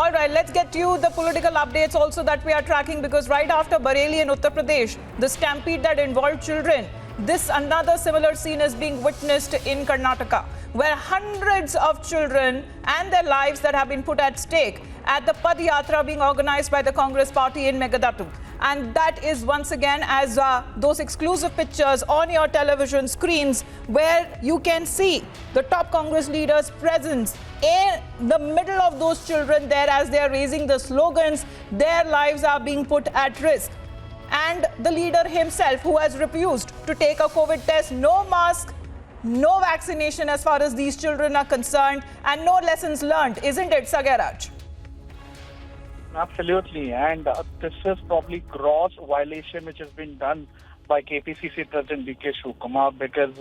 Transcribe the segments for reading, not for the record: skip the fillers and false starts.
All right, let's get you the political updates also that we are tracking, because right after Bareilly in Uttar Pradesh, the stampede that involved children, this another similar scene is being witnessed in Karnataka, where hundreds of children and their lives that have been put at stake at the Padyatra being organized by the Congress party in Meghalaya. And that is once again as those exclusive pictures on your television screens, where you can see the top Congress leaders' presence in the middle of those children there as they are raising the slogans. Their lives are being put at risk. And the leader himself, who has refused to take a COVID test, no mask, no vaccination as far as these children are concerned, and no lessons learned, isn't it, Sagaraj? Absolutely, and this is probably gross violation which has been done by KPCC President D.K. Shivakumar, because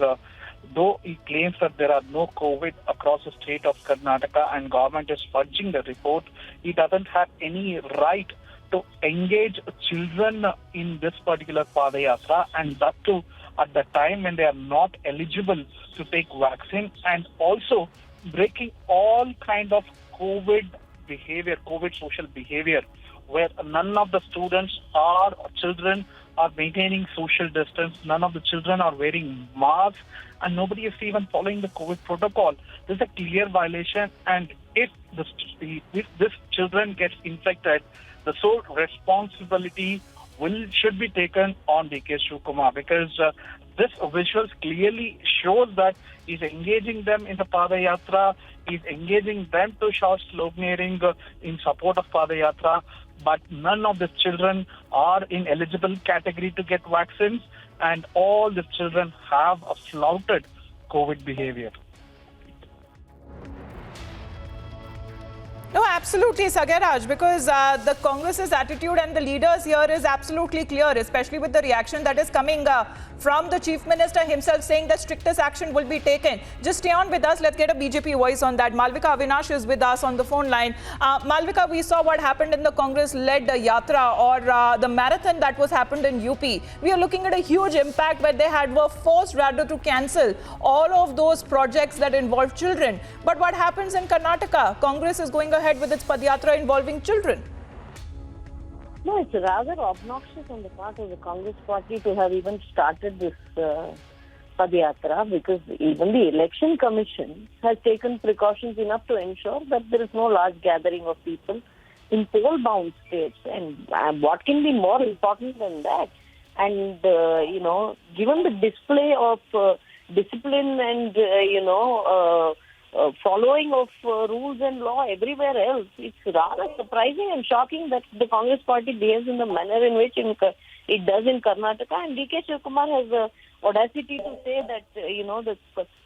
though he claims that there are no COVID across the state of Karnataka and government is fudging the report, he doesn't have any right to engage children in this particular Padayatra, and that too at the time when they are not eligible to take vaccine, and also breaking all kind of COVID behavior, COVID social behavior, where none of the students or children are maintaining social distance, none of the children are wearing masks, and nobody is even following the COVID protocol. This is a clear violation, and if this children gets infected, the sole responsibility should be taken on D.K. Shivakumar, because this visuals clearly shows that he's engaging them in the Padayatra, he's engaging them to shout sloganeering in support of Padayatra, but none of the children are in eligible category to get vaccines, and all the children have a flouted COVID behavior. No, absolutely, Sagaraj, because the Congress's attitude and the leaders here is absolutely clear, especially with the reaction that is coming from the Chief Minister himself saying that strictest action will be taken. Just stay on with us. Let's get a BJP voice on that. Malvika Avinash is with us on the phone line. Malvika, we saw what happened in the Congress-led Yatra, or the marathon that was happened in UP. We are looking at a huge impact where they were forced rather to cancel all of those projects that involve children. But what happens in Karnataka? Congress is going ahead with its Padyatra involving children. No, it's rather obnoxious on the part of the Congress party to have even started this Padyatra, because even the Election Commission has taken precautions enough to ensure that there is no large gathering of people in poll-bound states. And what can be more important than that? And, given the display of discipline and, following of rules and law everywhere else, it's rather surprising and shocking that the Congress party behaves in the manner in which it does in Karnataka. And D.K. Shivakumar has the audacity to say that,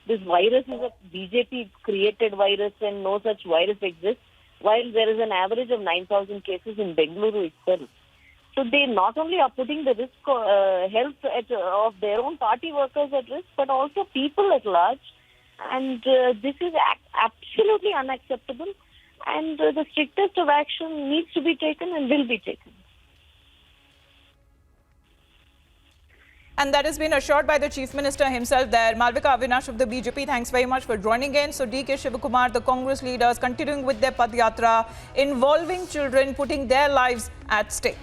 this virus is a BJP-created virus and no such virus exists, while there is an average of 9,000 cases in Bengaluru itself. So they not only are putting the risk health of their own party workers at risk, but also people at large. And this is absolutely unacceptable, and the strictest of action needs to be taken and will be taken. And that has been assured by the Chief Minister himself there. Malvika Avinash of the BJP, thanks very much for joining in. So D.K. Shivakumar, the Congress leaders, continuing with their Padyatra involving children, putting their lives at stake.